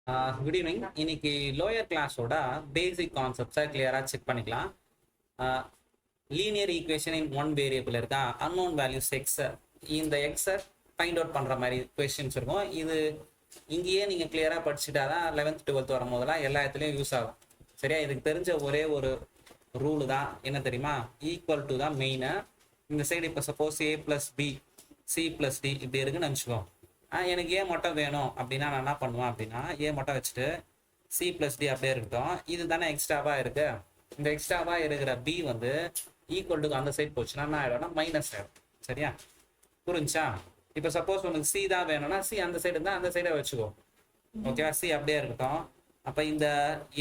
Good evening. இன்னைக்கு lower கிளாஸோட பேசிக் கான்செப்ட்ஸை கிளியராக செக் பண்ணிக்கலாம். Linear equation in one variable இருக்கா, அன்னோன் வேல்யூஸ் எக்ஸ், இந்த எக்ஸை ஃபைண்ட் அவுட் பண்ணுற மாதிரி கொஸ்டின்ஸ் இருக்கும். இது இங்கேயே நீங்கள் கிளியராக படிச்சுட்டா தான் 11th 12th வரும்போதெல்லாம் எல்லா இடத்துலையும் யூஸ் ஆகும். சரியா? இதுக்கு தெரிஞ்ச ஒரே ஒரு ரூலு தான், என்ன தெரியுமா? ஈக்குவல் டு தான் மெயினு. இந்த சைடு இப்போ suppose A plus B C plus D இப்படி இருக்குன்னு நினச்சிக்கோ. எனக்கு ஏ மட்டும் வேணும் அப்படின்னா நான் என்ன பண்ணுவேன் அப்படின்னா, ஏ மட்டும் வச்சுட்டு சி ப்ளஸ் டி அப்படியே இருக்கட்டும். இது தானே எக்ஸ்ட்ராவாக இருக்கு. இந்த எக்ஸ்ட்ராவாக இருக்கிற பி வந்து ஈக்குவல் டு அந்த சைட் போச்சுன்னா என்ன ஆகிடும்னா மைனஸ் ஆகிடும். சரியா? புரிஞ்சா? இப்போ சப்போஸ் உனக்கு சி தான் வேணும்னா சி அந்த சைடு இருந்தால் அந்த சைடை வச்சுக்கோ. ஓகேவா? சி அப்படியே இருக்கட்டும். அப்போ இந்த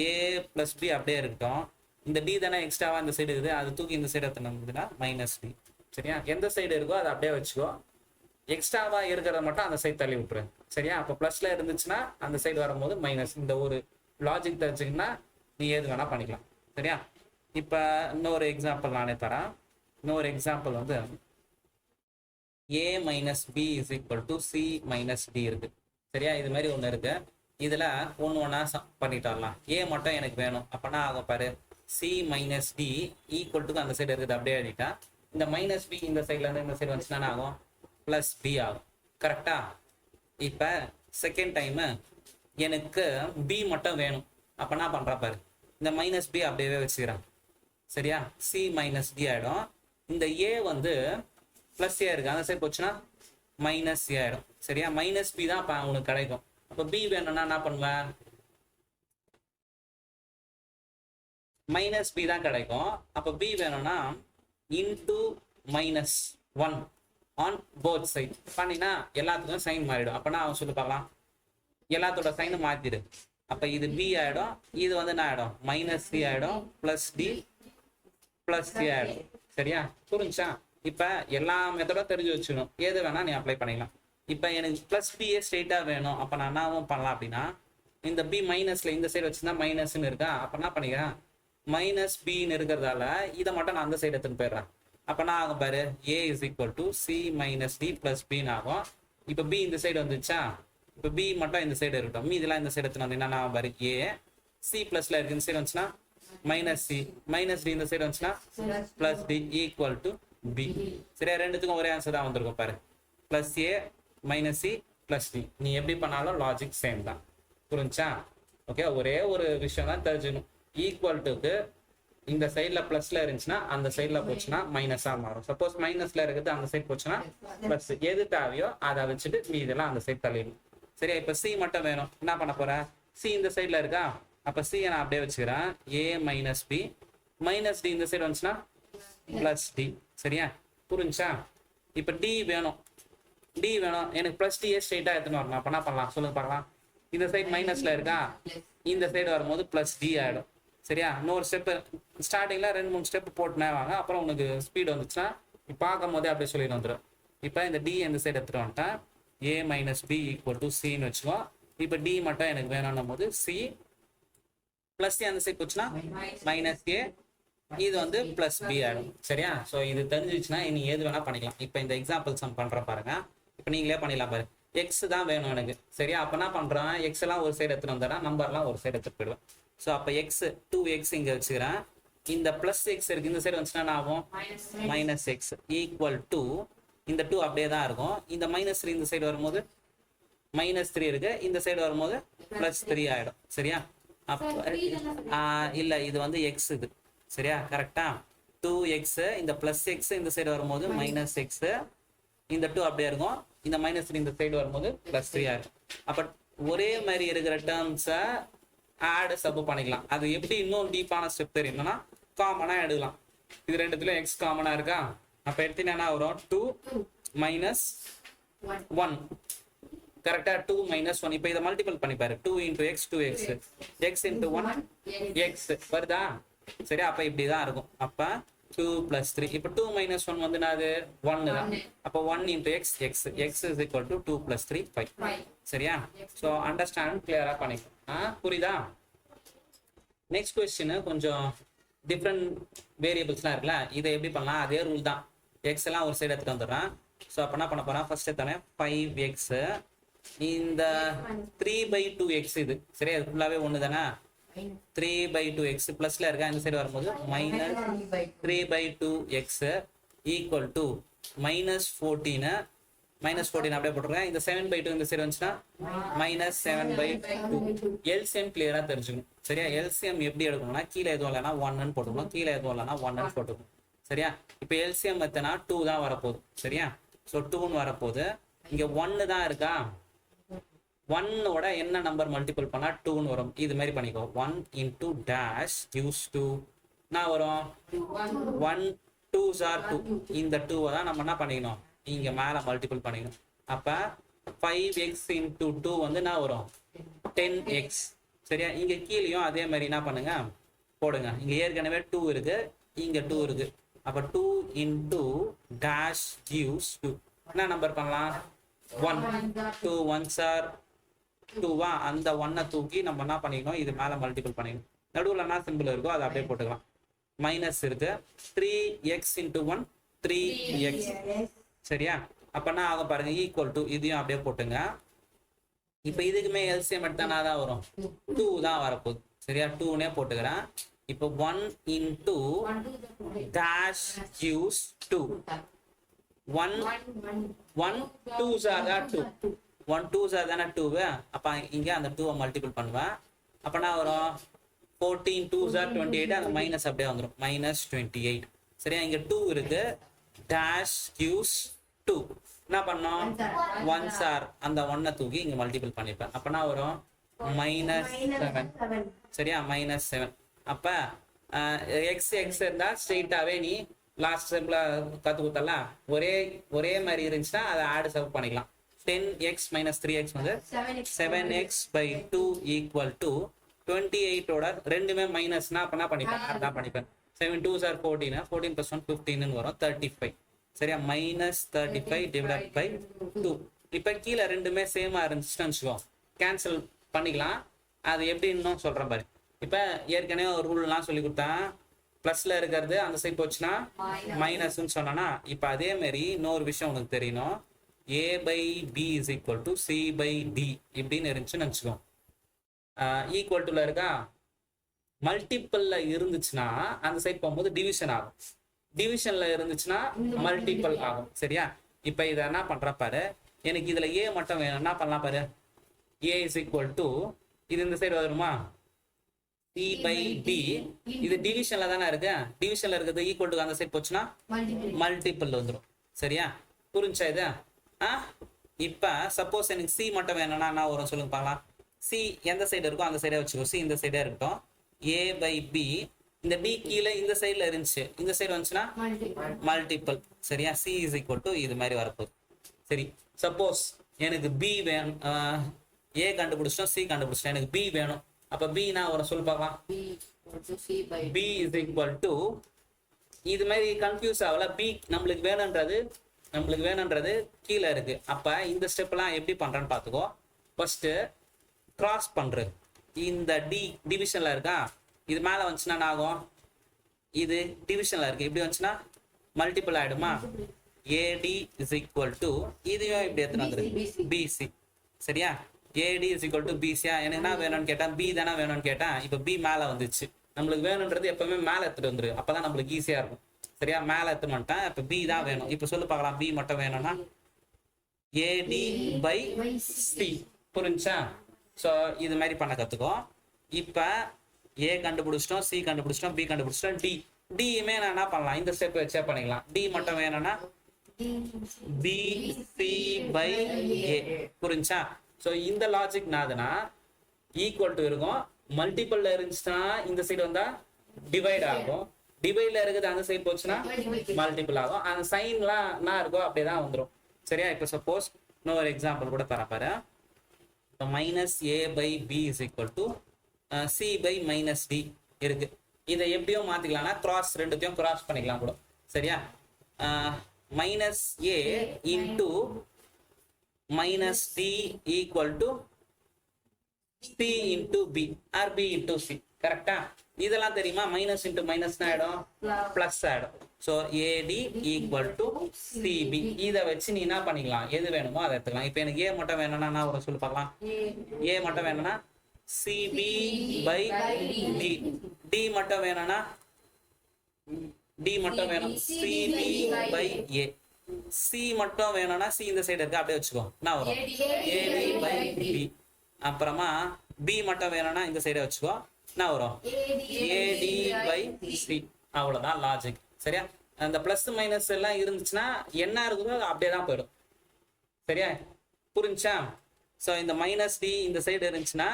ஏ ப்ளஸ் பி அப்படியே இருக்கட்டும். இந்த டி தானே எக்ஸ்ட்ராவாக இந்த சைடு இருக்குது, அது தூக்கி இந்த சைடு எடுத்துனா மைனஸ் டி. சரியா? எந்த சைடு இருக்கோ அதை அப்படியே வச்சுக்கோ. எக்ஸ்ட்ராவா இருக்கிறத மட்டும் அந்த சைடு தள்ளி விட்டுரு. சரியா? அப்போ பிளஸ்ல இருந்துச்சுன்னா அந்த சைடு வரும்போது மைனஸ். இந்த ஒரு லாஜிக் தெரிஞ்சுக்கின்னா நீ ஏது வேணா பண்ணிக்கலாம். சரியா? இப்போ இன்னொரு எக்ஸாம்பிள் நானே தரேன். இன்னொரு எக்ஸாம்பிள் வந்து A minus B is equal to C minus D இருக்கு. சரியா? இது மாதிரி ஒன்று இருக்கு. இதில் ஒன்று பண்ணிட்டு வரலாம். ஏ மட்டும் எனக்கு வேணும் அப்போனா ஆகும் பாரு, C minus D equal to அந்த சைடு இருக்குது அப்படியே எழுதிட்டா. இந்த மைனஸ் பி இந்த சைட்ல இருந்து இந்த சைடு வந்துச்சுன்னா ஆகும் பிளஸ் பி ஆகும். கரெக்டா? இப்போ செகண்ட் டைமு எனக்கு பி மட்டும் வேணும் அப்போ என்ன பண்ணுறா பாரு, இந்த மைனஸ் பி அப்படியே வச்சுக்கிறேன். சரியா? சி மைனஸ் டி ஆகிடும். இந்த ஏ வந்து ப்ளஸ் ஏ இருக்கு, அந்த சைடு போச்சுன்னா மைனஸ் ஏ ஆகிடும். சரியா? மைனஸ் பி தான் அப்போ உனக்கு கிடைக்கும். அப்போ பி வேணும்னா என்ன பண்ணுவேன், மைனஸ் பி தான் கிடைக்கும். அப்போ பி வேணும்னா into minus 1 on both side பண்ணினா எல்லாத்துக்கும் சைன் மாறிடும். அப்போனா அவன் சொல்லி பார்க்கலாம், எல்லாத்தோட சைனும் மாற்றிடு. அப்போ இது பி ஆகிடும், இது வந்து என்ன ஆகிடும் மைனஸ் சி ஆகிடும், ப்ளஸ் டி ப்ளஸ் சி ஆகிடும். சரியா? புரிஞ்சா? இப்போ எல்லா மெத்தடும் தெரிஞ்சு வச்சுக்கணும், எது வேணால் நீ அப்ளை பண்ணிக்கலாம். இப்போ எனக்கு ப்ளஸ் பிஏ ஸ்ட்ரெயிட்டாக வேணும் அப்போ நான் என்னவும் பண்ணலாம் அப்படின்னா, இந்த பி மைனஸில் இந்த சைடு வச்சுருந்தா மைனஸ்ன்னு இருக்கா, அப்போ என்ன பண்ணிக்கிறேன், மைனஸ் பின்னு இருக்கிறதால இதை மட்டும் நான் அந்த சைடு எடுத்துன்னு போயிடுறேன். அப்போ நான் ஆகும் பாரு, A is equal to C minus D plus பின்னு ஆகும். இப்போ பி இந்த சைடு வந்துச்சா, இப்போ பி மட்டும் இந்த சைடு இருக்கட்டும், மீதெல்லாம் இந்த சைடு எடுத்துன்னு வந்து என்ன பாரு, ஏ சி பிளஸ்ல இருக்கு இந்த சைடு வந்துச்சுன்னா மைனஸ் சி, மைனஸ் டி இந்த சைடு வந்துச்சுன்னா plus D equal to B. சரியா? ரெண்டுத்துக்கும் ஒரே ஆன்சர் தான் வந்திருக்கும் பாரு, plus A minus C plus D. நீ எப்படி பண்ணாலும் லாஜிக் சேம் தான். புரிஞ்சா? ஓகே, ஒரே ஒரு விஷயம் தான் தெரிஞ்சுக்கணும், ஈக்குவல் டுக்கு இந்த சைட்ல பிளஸ்ல இருந்துச்சுன்னா அந்த சைட்ல போச்சுன்னா மைனஸா மாறும். சப்போஸ் மைனஸ்ல இருக்குது அந்த சைட் போச்சுன்னா பிளஸ். எது தேவையோ அதை வச்சுட்டு நீ இதெல்லாம் அந்த சைட் தள்ளிடணும். சரியா? இப்ப சி மட்டும் வேணும், என்ன பண்ண போற, சி இந்த சைட்ல இருக்கா, அப்ப சி நான் அப்படியே வச்சுக்கிறேன், ஏ மைனஸ் பி மைனஸ் டி இந்த சைடு வந்துச்சுன்னா பிளஸ் டி. சரியா? புரிஞ்சா? இப்ப டி வேணும், டி வேணும் எனக்கு, பிளஸ் டியே ஸ்ட்ரெயிட்டா எடுத்துன்னு வரணும். அப்ப என்ன பண்ணலாம் சொல்லுங்க பார்க்கலாம். இந்த சைடு மைனஸ்ல இருக்கா, இந்த சைடு வரும்போது பிளஸ் டி ஆயிடும். சரியா? இன்னொரு ஸ்டெப்பு ஸ்டார்டிங்ல 2-3 ஸ்டெப் போட்டுனே வாங்க, அப்புறம் உனக்கு ஸ்பீட் வந்துச்சுன்னா பார்க்கும் போதே அப்படியே சொல்லிட்டு வந்துடும். இப்போ இந்த டி இந்த சைடு எடுத்துட்டு வந்துட்டேன், ஏ மைனஸ் பி ஈக்குவல் டு சின்னு வச்சுக்கோ. இப்போ டி மட்டும் எனக்கு வேணும்னும் போது சி பிளஸ் அந்த சைடு போச்சுன்னா மைனஸ் ஏ, இது வந்து பிளஸ் பி ஆகிடும். சரியா? ஸோ இது தெரிஞ்சிச்சுன்னா நீ எது வேணா பண்ணிக்கலாம். இப்போ இந்த எக்ஸாம்பிள் சம் பண்ற பாருங்க. இப்போ நீங்களே பண்ணிடலாம் பாரு, எக்ஸ் தான் வேணும் எனக்கு. சரியா? அப்போ என்ன பண்றேன், எக்ஸ் எல்லாம் ஒரு சைடு எடுத்துட்டு வந்துடுறேன், நம்பர்லாம் ஒரு சைடு எடுத்துட்டு போயிடுவேன். ஸோ அப்போ எக்ஸ் 2x இங்கே வச்சுக்கிறேன், இந்த பிளஸ் எக்ஸ் இருக்கு இந்த சைடு வந்துச்சுன்னா என்ன ஆகும், மைனஸ் எக்ஸ் ஈக்குவல் டு இந்த 2 அப்படியே தான் இருக்கும். இந்த மைனஸ் 3 இந்த சைடு வரும்போது மைனஸ் 3 இருக்கு, இந்த சைடு வரும்போது பிளஸ் 3 ஆகிடும். சரியா? அப்போ இல்லை, இது வந்து எக்ஸ் இது. சரியா? கரெக்டா? 2x இந்த பிளஸ் எக்ஸ் இந்த சைடு வரும்போது மைனஸ் எக்ஸ், இந்த 2 அப்படியே இருக்கும், இந்த மைனஸ் 3 இந்த சைடு வரும்போது பிளஸ் 3 ஆகிடும். அப்போ ஒரே மாதிரி இருக்கிற டேர்ம்ஸை ஆட் சப் பண்ணிக்கலாம். அது எப்படி இன்னும் டீப்பான ஸ்டெப் தெரியும்னா காமனா எடுக்கலாம். இது ரெண்டுத்துலயும் எக்ஸ் காமனா இருக்கா, அப்ப எடுத்தீங்கன்னா வரும் 2 மைனஸ் 1. கரெக்டா? 2 மைனஸ் 1. இப்போ இதை மல்டிபிள் பண்ணி பாரு, 2 into X 2x, X into 1 X வருதா? சரியா? அப்ப இப்படிதான் இருக்கும். அப்ப 2 plus 3. இப்போ 2 minus 1 வந்து என்னது, 1 தான். அப்போ 1 into x, x is equal to 2 plus 3 5. சரியா? ஸோ அண்டர்ஸ்டாண்ட் கிளியரா பண்ணிக்கலாம். புரியுதா? நெக்ஸ்ட் கொஸ்டின் கொஞ்சம் டிஃப்ரெண்ட் வேரியபிள்ஸ்லாம் இருக்குல்ல, இதை எப்படி பண்ணலாம், அதே ரூல் தான். எக்ஸ் எல்லாம் ஒரு சைடு எடுத்துட்டு வந்துடுறேன். ஸோ அப்போ என்ன பண்ண போறேன், ஃபர்ஸ்ட் தானே 5x இந்த 3/2x இது சரியா, இது ஃபுல்லாவே ஒன்று தானே. 3/2x ப்ளஸ்ல இருக்கா, இந்த சைடு வரும்போது மைனஸ் 3/2x ஈக்குவல் டு -14. -14 அப்படியே போட்டுருக்கேன். இந்த 7/2 இந்த சைடு வந்துச்சுன்னா -7/2. எல்சிஎம் கிளியரா தெரிஞ்சுக்கணும் சரியா. எல்சிஎம் எப்படி எடுக்கணும்னா கீழே எதுவும் இல்லைன்னா 1ன்னு போட்டுக்கணும், கீழே எதுவும் இல்லைன்னா 1ன்னு போட்டுக்கணும் சரியா. இப்போ எல்சிஎம் எத்தனா 2 தான் வரப்போகுது சரியா. ஸோ 2ன்னு வரப்போகுது. இங்க 1 தான் இருக்கா, 1ஓட என்ன நம்பர் மல்டிபிள் பண்ணா 2ன்னு வரும். இது மாதிரி பண்ணிக்கோ. 1 into dash gives 2 நான் வரும் 1 2s are 2. இந்த 2 தான் நம்ம என்ன பண்ணிக்கணும், இங்க மேல மல்டிபிள் பண்ணிக்கணும். அப்ப 5x into 2 வந்து என்ன வரும் 10x சரியா. இங்க கீழேயும் அதே மாதிரி என்ன பண்ணுங்க போடுங்க. இங்க ஏற்கனவே 2 இருக்கு, இங்க 2 இருக்கு. அப்ப 2 into dash gives 2. என்ன நம்பர் பண்ணலாம் 1. 2 1s are 2வா, அந்த 1 தூக்கி நம்ம என்ன பண்ணிக்கணும், இது மேல மல்டிபிள் பண்ணிக்கணும். நடுவில் என்ன சிம்பிள் இருக்கோ அதை அப்படியே போட்டுக்கலாம். மைனஸ் இருக்கு, 3x into 1 3x சரியா. அப்ப என்ன ஆகும் பாருங்க, ஈக்குவல் டு இதையும் அப்படியே போட்டுங்க. இப்ப இதுக்குமே எல்சிஎம் எடுத்தா தான் வரும் 2 தான் வரப்போகுது சரியா. 2னே போட்டுக்கிறேன். இப்போ 1 into dash gives 2. 1 2s are 2. 1 2s are 2. அப்ப இங்க அந்த 2 மல்டிபிள் பண்ணுவேன். அப்ப என்ன வரும் 14 2s are 28. அந்த மைனஸ் அப்படியே வந்துடும் -28 சரியா. இங்க 2 இருக்கு, dash gives 2. என்ன பண்ணோம் 1s are அந்த 1 தூக்கி இங்க மல்டிபிள் பண்ணிருப்பேன். அப்ப என்ன வரும் -7 சரியா, -7. அப்ப எக்ஸ் இருந்தா ஸ்ட்ரெயிட்டாவே நீ லாஸ்ட் ஸ்டெப்ல கத்து கொடுத்தலாம். ஒரே மாதிரி இருந்துச்சுன்னா அதை ஆட் சப் பண்ணிக்கலாம். 10x - 3x வந்து 7x/2 ஈக்குவல் டு 28ஓட ரெண்டுமே மைனஸ்னா அப்ப என்ன பண்ணிப்பேன், ஆட் தான் பண்ணிப்பேன். 7 2s are 14. 14 + 1 15 வரும் 35 சரியா. -35 டிவைடட் பை 2. இப்ப கீழே ரெண்டுமே சேமா இருந்துச்சுன்னு வச்சுக்கோ, கேன்சல் பண்ணிக்கலாம். அது எப்படின்னு சொல்றேன் பாரு. இப்ப ஏற்கனவே ஒரு ரூல்லாம் சொல்லி கொடுத்தேன், பிளஸ்ல இருக்கிறது அந்த சைட் போச்சுன்னா மைனஸ்ன்னு சொன்னா. இப்ப அதே மாதிரி இன்னொரு விஷயம் உனக்கு தெரியணும், a/b is equal to c/d இப்படின்னு இருந்துச்சுன்னு வச்சுக்கோ. ஈக்குவல் டுல இருக்கா, மல்டிபிள்ல இருந்துச்சுன்னா அந்த சைட் போகும்போது டிவிஷன் ஆகும், டிவிஷன்ல இருந்துச்சுன்னா மல்டிபிள் ஆகும் சரியா. இப்ப இதை என்ன பண்ற பாரு, எனக்கு இதுல a மட்டும் வேணும், என்ன பண்ணலாம் பாரு. a is equal to இது இந்த சைடு வருமா c/d. இது டிவிஷன்ல தானே இருக்கு, டிவிஷன்ல இருக்கிறது ஈக்குவல் டு அந்த சைடு போச்சுன்னா மல்டிபிள் வந்துடும் சரியா. புரிஞ்சா இது? இப்ப சப்போஸ் எனக்கு சி மட்டும் வேணும்னா என்ன வரும் சொல்லுங்க பார்க்கலாம். சி எந்த சைடு இருக்கோ அந்த சைடே வச்சுக்கோ, சி இந்த சைடே இருக்கட்டும். a/b இந்த d கீழே இந்த சைடுல இருந்துச்சு, இந்த சைடு வந்துச்சுன்னா மல்டிபிள் சரியா. c is equal to இது மாதிரி வரப்போகுது சரி. சப்போஸ் எனக்கு b வேணும், a கண்டுபிடிச்சிட்டோம், c கண்டுபிடிச்சிட்டோம், எனக்கு b வேணும். அப்ப b நான் ஒரு சொல்லு பார்க்கலாம். b is equal to இது மாதிரி கன்ஃபியூஸ் ஆகல. b நம்மளுக்கு வேணுன்றது கீழே இருக்கு. அப்ப இந்த ஸ்டெப்லாம் எப்படி பண்றேன்னு பாத்துக்கோ. ஃபர்ஸ்ட் கிராஸ் பண்றது, இந்த டி டிவிஷன்ல இருக்கா, இது மேல வந்துச்சுன்னா என்ன ஆகும், இது டிவிஷன்ல இருக்கு, இப்படி வந்துச்சுன்னா மல்டிபிள் ஆயிடுமா. AD is equal to இதையும் இப்படி எடுத்துட்டு வந்துருக்கு BC சரியா. AD is equal to BC. எனக்கு என்ன வேணும்னு கேட்டேன், B தானே வேணும்னு கேட்டேன். இப்ப B மேல வந்துச்சு, நம்மளுக்கு வேணும்ன்றது எப்பவுமே மேல எடுத்துட்டு வந்துரு, அப்பதான் நம்மளுக்கு ஈஸியா இருக்கும் சரியா. மேல எடுத்துட்டு வந்துட்டேன், இப்ப B தான் வேணும். இப்ப சொல்லு பார்க்கலாம், B மட்டும் வேணும்னா AD/C புரிஞ்சா. ஸோ இது மாதிரி பண்ண கத்துக்கோ. இப்ப A கண்டுபிடிச்சிட்டோம், C கண்டுபிடிச்சிட்டோம், B கண்டுபிடிச்சிட்டோம், டியுமே நான் என்ன பண்ணலாம், இந்த ஸ்டெப் வச்சே பண்ணிக்கலாம். D மட்டும் வேணும்னா BC/A புரிஞ்சா. ஸோ இந்த லாஜிக் நாதுன்னா ஈக்குவல் டு இருக்கும், மல்டிபிள்ல இருந்துச்சுன்னா இந்த சைடு வந்தா டிவைட் ஆகும், டிவைட்ல இருக்குது அந்த சைடு போச்சுன்னா மல்டிபிள் ஆகும். அந்த சைன்லாம் என்ன இருக்கோ அப்படியேதான் வந்துடும் சரியா. இப்போ சப்போஸ் இன்னொரு எக்ஸாம்பிள் கூட தர பாரு. இப்போ -a/b is equal to c/-d இருக்கு. இதை எப்படியும் மாத்திக்கலாம்னா கிராஸ், ரெண்டுத்தையும் கிராஸ் பண்ணிக்கலாம் கூட சரியா. -a into -d equal to c into b or b into c கரெக்டா? இதெல்லாம் தெரியுமா? மைனஸ் இன்டு மைனஸ் ஆயிடும், பிளஸ் ஆயிடும். So AD equal to CB. இதை வச்சு நீ என்ன பண்ணிக்கலாம், எது வேணுமோ அதை எடுத்துக்கலாம். இப்போ எனக்கு ஏ மட்டும் வேணும்னா நான் ஒரு சொல்லி பார்க்கலாம். ஏ மட்டும் வேணும்னா சிபி பை டி. டி மட்டும் வேணும்னா டி மட்டும் வேணும் சிபி பை ஏ. சி மட்டும் வேணும்னா சி இந்த சைடு இருக்கு அப்படியே வச்சுக்கோ, நான் வரும் ஏடி பை பி. அப்புறமா பி மட்டும் வேணும்னா இந்த சைடை வச்சுக்கோ, என்ன வரும் ஏடி பை சி. அவ்வளவுதான் லாஜிக். சரியா? அந்த பிளஸ் மைனஸ் எல்லாம் இருந்துச்சுன்னா என்ன இருக்குதோ அப்படியே தான் போயிடும். சரியா? புரிஞ்சா? ஸோ இந்த மைனஸ் டி இந்த சைடு இருந்துச்சுன்னா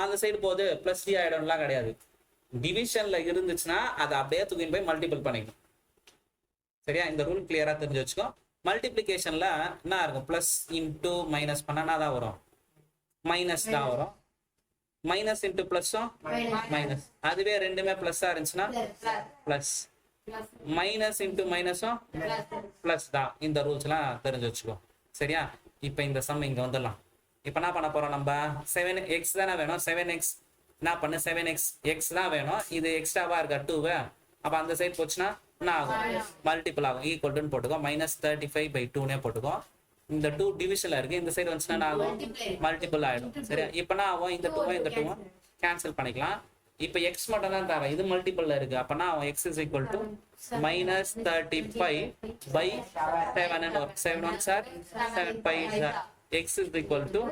அந்த சைடு போகுது, பிளஸ் டி ஆயிடும்லாம் கிடையாது. டிவிஷன்ல இருந்துச்சுன்னா அதை அப்படியே தூக்கின்னு போய் மல்டிபிள் பண்ணிக்கணும். சரியா? இந்த ரூல் கிளியரா தெரிஞ்சு வச்சுக்கோ. மல்டிப்ளிகேஷன்ல என்ன இருக்கும், பிளஸ் இன்டூ மைனஸ் பண்ணா தான் வரும், மைனஸ் தான் வரும். மைனஸ் இன்டூ பிளஸும் மைனஸ். அதுவே ரெண்டுமே பிளஸ்ஸா இருந்துச்சுன்னா பிளஸ், மைனஸ் இன்டூ மைனஸும் பிளஸ் தான். இந்த ரூல்ஸ் எல்லாம் தெரிஞ்சு வச்சுக்கோ. சரியா? இப்போ இந்த சம் இங்க வந்துடலாம். இப்போ என்ன பண்ண போறோம், நம்ம 7x தானே வேணும். 7x என்ன பண்ணு, 7x எக்ஸ் தான் வேணும். இது எக்ஸ்ட்ராவா இருக்கா 2. அப்ப அந்த சைடு போச்சுன்னா என்ன ஆகும், மல்டிபிள் ஆகும். ஈக்குவல்டுன்னு போட்டுக்கோ, -35/2னே போட்டுக்கோ. இந்த 2 டிவிஷன்ல இருக்கு, இந்த சைடு வந்துச்சுன்னா என்ன ஆகும், மல்டிபிள் ஆயிடும். சரியா? இப்போ என்ன ஆகும், இந்த 2 இந்த 2 கேன்சல் பண்ணிக்கலாம். இப்போ x மட்டும் தான் தரேன், இது மல்டிபிள்ல இருக்கு. அப்பனா x is equal to -35/7 ன்னு வரும். 7 1 sir 7 5 sir x is equal to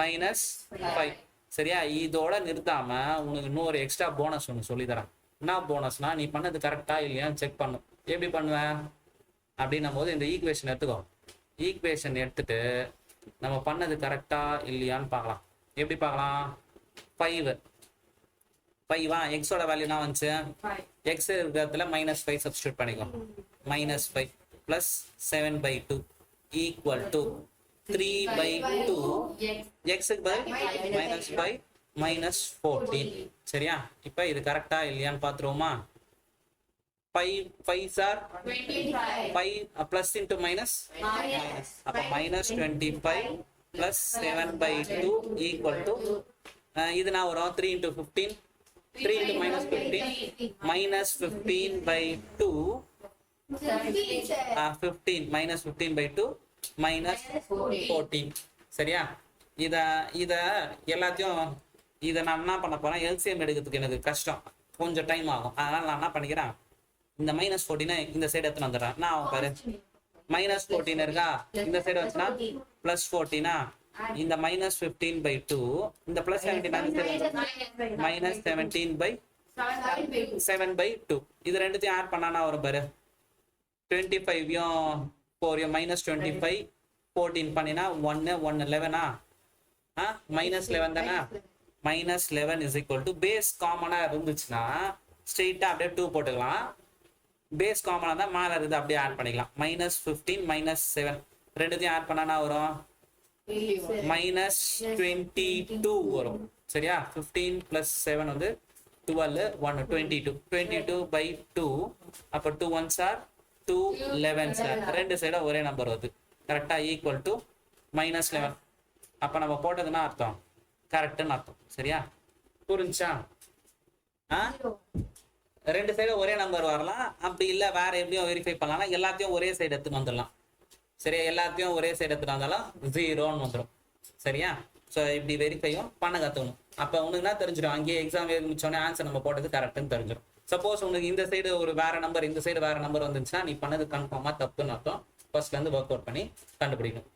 -5. சரியா? இதோட நிறுத்தாம உனக்கு இன்னொரு எக்ஸ்ட்ரா போனஸ் ஒன்று சொல்லி தரேன். என்ன போனஸ்னா, நீ பண்ணது கரெக்டா இல்லையான்னு செக் பண்ணும். எப்படி பண்ணுவேன் அப்படின்னும் போது இந்த ஈக்குவேஷன் எடுத்துக்கோ. ஈக்குவேஷன் எடுத்துட்டு நம்ம பண்ணது கரெக்டா இல்லையான்னு பார்க்கலாம். எப்படி பார்க்கலாம், 5 எக்ஸோட வேல்யூ என்ன வந்துச்சு, எக்ஸ் இருக்கிறதுல -5 சப்ஸ்டியூட் பண்ணிக்கோ. -5 பிளஸ் 7/2 ஈக்குவல் டு 3/2. எக்ஸுக்கு பதில் -5 சரியா? இப்போ இது கரெக்டா இல்லையான்னு பார்த்துருவோமா? 5 சார் 5 பிளஸ் இன்டு மைனஸ், அப்போ -25 பிளஸ் 7/2 ஈக்குவல் டு இது நான் வரும் 3 × 15, 3 × -15 -15/2 15 -15/2 -14. சரியா? இத எல்லாத்தையும் இதை நான் என்ன பண்ண போறேன், எல்சிஎம் எடுக்கிறதுக்கு எனக்கு கஷ்டம், கொஞ்சம் டைம் ஆகும். அதனால நான் என்ன பண்ணிக்கிறேன், இந்த -14 இந்த சைடு எடுத்துன்னு வந்துடுறேன். நான் ஆகும் பாரு, -14 இருக்கா, இந்த சைடு வந்துச்சுன்னா +14. இந்த -15/2 இந்த +17 -17/7/2. இது ரெண்டுத்தையும் ஆட் பண்ணானா வரும் பாரு, 25யும் 4யும் -25 14 பண்ணினா 1 1 11 -11 தானே. -11 is equal to பேஸ் காமனா இருந்துச்சுன்னா ஸ்ட்ரெயிட்டா அப்படியே 2 போட்டுக்கலாம். பேஸ் காமனா தான் மேல இருந்து அப்படியே ஆட் பண்ணிக்கலாம். -15 -7 ரெண்டுத்தையும் ஆட் பண்ணானா வரும் -22 வரும். சரியா? 15 + 7 வந்து 12 1 22 22/2. அப்போ 2 1s are 2 11s are ரெண்டு சைடும் ஒரே நம்பர் வருது. கரெக்டா? Equal to -11. அப்ப நம்ம போட்டதுன்னா அர்த்தம் கரெக்ட்னு அர்த்தம். சரியா? புரிஞ்சா? ரெண்டு சைடும் ஒரே நம்பர் வரலாம். அப்படி இல்லை வேற எப்படியும் வெரிஃபை பண்ணலாம், எல்லாத்தையும் ஒரே சைடு எடுத்துன்னு வந்துடலாம். சரியா? எல்லாத்தையும் ஒரே சைடு எடுத்துட்டு வந்தாலும் 0ன்னு வந்துடும். சரியா? ஸோ இப்படி வெரிஃபையும் பண்ண கற்றுக்கணும். அப்போ உனக்கு என்ன தெரிஞ்சிடும், அங்கேயே எக்ஸாம் முடிச்சோடனே ஆன்சர் நம்ம போட்டது கரெக்டுன்னு தெரிஞ்சிடும். சப்போஸ் உனக்கு இந்த சைடு ஒரு வேற நம்பர், இந்த சைடு வேற நம்பர் வந்துச்சுன்னா நீ பண்ணது கன்ஃபார்மாக தப்புன்னு அர்த்தம். ஃபர்ஸ்ட்லேருந்து ஒர்க் அவுட் பண்ணி கண்டுபிடிக்கணும்.